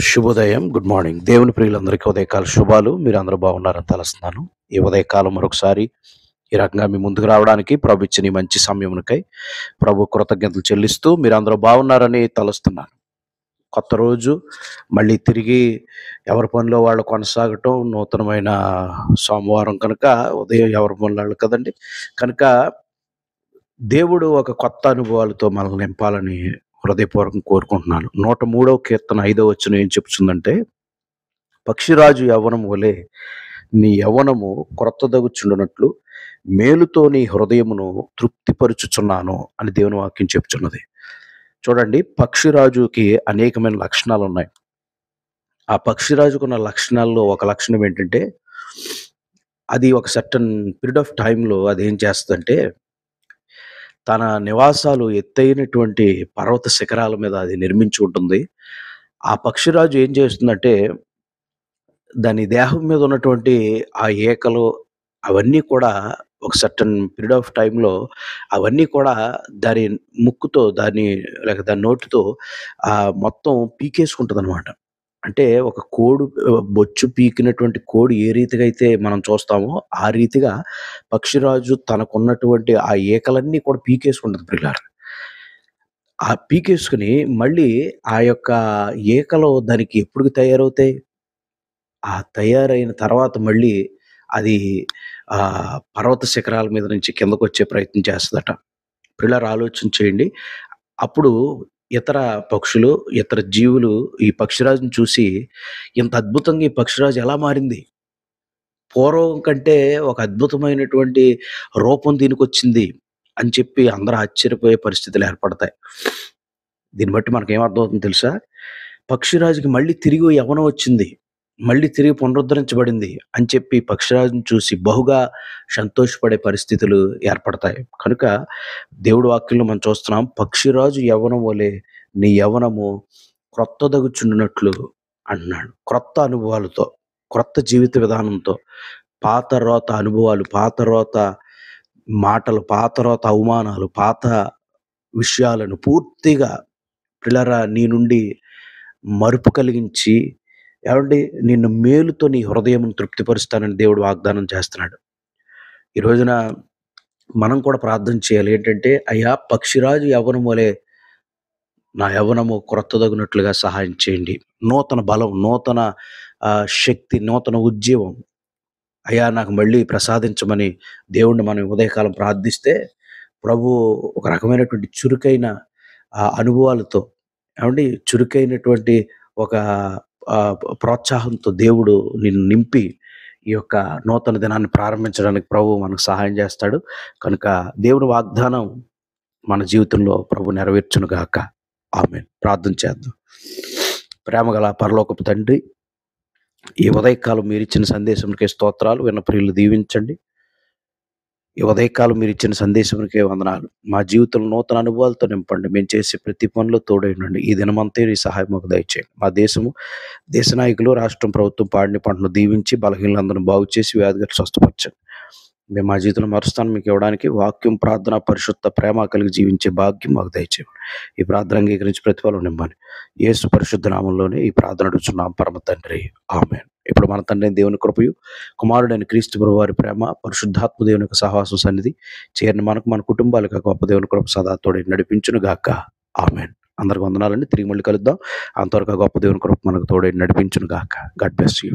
శుభోదయం. Good morning. దేవుని ప్రియులందరికీ ఉదయకాల శుభాలు. మీరందరూ బాగున్నారని తలస్తున్నాను. ఈ ఉదయకాలం మరొకసారి ఈ రకంగా మీ ముందుకు రావడానికి ప్రభు ఇచ్చిన ఈ మంచి సమయమునకై ప్రభు కృతజ్ఞతలు చెల్లిస్తూ మీరందరూ బాగున్నారని తలుస్తున్నాను. కొత్త రోజు మళ్ళీ తిరిగి ఎవరి పనిలో వాళ్ళు కొనసాగటం నూతనమైన సోమవారం కనుక ఉదయం ఎవరి పనులు వాళ్ళు కదండి. కనుక దేవుడు ఒక కొత్త అనుభవాలతో మనల్ని నింపాలని హృదయపూర్వకంగా కోరుకుంటున్నాను. 103వ కీర్తన 5వ వచనం ఏం చెప్తుందంటే, పక్షిరాజు యవ్వనము వలె నీ యవ్వనము క్రొత్తదగుచుండునట్లు మేలుతో నీ హృదయమును తృప్తిపరుచుచున్నాను అని దేవుని వాక్యం చెప్తున్నది. చూడండి, పక్షిరాజుకి అనేకమైన లక్షణాలు ఉన్నాయి. ఆ పక్షిరాజుకున్న లక్షణాల్లో ఒక లక్షణం ఏంటంటే, అది ఒక సర్టన్ పీరియడ్ ఆఫ్ టైంలో అదేం చేస్తదంటే, తన నివాసాలు ఎత్తైనటువంటి పర్వత శిఖరాల మీద అది నిర్మించి ఉంటుంది. ఆ పక్షిరాజు ఏం చేస్తుందంటే, దాని దేహం మీద ఉన్నటువంటి ఆ ఈకలు అవన్నీ కూడా ఒక సర్టన్ పీరియడ్ ఆఫ్ టైంలో అవన్నీ కూడా దాని ముక్కుతో దాని లేక దాని నోటితో మొత్తం పీకేసుకుంటదనమాట. అంటే ఒక కోడి బొచ్చు పీకినటువంటి కోడి ఏ రీతిగా అయితే మనం చూస్తామో, ఆ రీతిగా పక్షిరాజు తనకున్నటువంటి ఆ ఈకలన్నీ కూడా పీకేసుకుంటది ప్రియులారా. ఆ పీకేసుకొని మళ్ళీ ఆ యొక్క ఈకలు దానికి ఎప్పుడు తయారవుతాయి? ఆ తయారైన తర్వాత మళ్ళీ అది పర్వత శిఖరాల మీద నుంచి కిందకొచ్చే ప్రయత్నం చేస్తదట. ప్రియులారా, ఆలోచన చేయండి. అప్పుడు ఇతర పక్షులు, ఇతర జీవులు ఈ పక్షిరాజుని చూసి ఇంత అద్భుతంగా ఈ పక్షిరాజు ఎలా మారింది? పూర్వం కంటే ఒక అద్భుతమైనటువంటి రూపం దీనికొచ్చింది అని చెప్పి అందరూ ఆశ్చర్యపోయే పరిస్థితులు ఏర్పడతాయి. దీన్ని బట్టి మనకేమర్థమవుతుందో తెలుసా? పక్షిరాజుకి మళ్ళీ తిరిగి యవ్వనం వచ్చింది. మళ్ళీ తిరిగి పునరుద్ధరించబడింది అని చెప్పి పక్షిరాజుని చూసి బహుగా సంతోషపడే పరిస్థితులు ఏర్పడతాయి. కనుక దేవుడి వాక్యంలో మనం చూస్తున్నాం, పక్షిరాజు యవ్వనం వలె నీ యవ్వనము క్రొత్తదగుచుండునట్లు అంటున్నాడు. క్రొత్త అనుభవాలతో, క్రొత్త జీవిత విధానంతో, పాత రోత అనుభవాలు, పాత రోత మాటలు, పాత రోత అవమానాలు, పాత విషయాలను పూర్తిగా ప్రియులారా నీ నుండి మరుపు కలిగించి, ఏవండీ, నిన్ను మేలుతో నీ హృదయమును తృప్తిపరుస్తానని దేవుడు వాగ్దానం చేస్తున్నాడు. ఈ రోజున మనం కూడా ప్రార్థన చేయాలి. ఏంటంటే, అయ్యా, పక్షిరాజు యవ్వనం వలె నా యవ్వనము క్రొత్తదగునట్లుగా సహాయం చేయండి. నూతన బలం, నూతన శక్తి, నూతన ఉజ్జీవం అయ్యా నాకు మళ్ళీ ప్రసాదించమని దేవుణ్ణి మనం ఉదయకాలం ప్రార్థిస్తే, ప్రభు ఒక రకమైనటువంటి చురుకైన అనుభవాలతో, ఏవండీ, చురుకైనటువంటి ఒక ప్రోత్సాహంతో దేవుడు నిన్ను నింపి ఈ యొక్క నూతన దినాన్ని ప్రారంభించడానికి ప్రభు మనకు సహాయం చేస్తాడు. కనుక దేవుని వాగ్దానం మన జీవితంలో ప్రభు నెరవేర్చును గాక. ఆమేన్. ప్రార్థన చేద్దాం. ప్రేమగల పరలోకపు తండ్రి, ఈ ఉదయకాలం మీరిచ్చిన సందేశంకే స్తోత్రాలు. విన్న ప్రియులు దీవించండి. ఈ ఉదయకాలం మీరిచ్చిన సందేశంకే వందనాలు. మా జీవితంలో నూతన అనుభవాలతో నింపండి. మేము చేసే ప్రతి పనిలో తోడైనండి. ఈ దినమంతా ఈ సహాయం మాకు దయచేయండి. మా దేశము, దేశ నాయకులు, రాష్ట్రం, ప్రభుత్వం పాడిన పంటను దీవించి బలహీనులందరినీ బాగు చేసి వ్యాధిగా స్వస్థపరచండి. మేము మా జీవితంలో మరుస్తాను మీకు ఇవ్వడానికి వాక్యం, ప్రార్థన, పరిశుద్ధ ప్రేమ కలిగి జీవించే భాగ్యం మాకు దయచేయండి. ఈ ప్రార్థన అంగీకరించి ప్రతిఫలం నిమ్మని యేసు పరిశుద్ధ నామంలోనే ఈ ప్రార్థన అడుగుచున్నాం పరమ తండ్రి. ఆమేన్. ఇప్పుడు మన తండ్రి దేవుని కృపయు, కుమారుడైన క్రీస్తు ప్రభువు వారి ప్రేమ, పరిశుద్ధాత్మ దేవుని యొక్క సహవాసం సన్నిధి చేరిన మనకు, మన కుటుంబాలకు గొప్ప దేవుని కృప సదా తోడై నడిపించును గాక. ఆమేన్. అందరికి వందనాలండి. తిరిగి మళ్ళీ కలుద్దాం. అంతవరకు గొప్ప దేవుని కృప మనకు తోడై నడిపించును గాక. God bless you.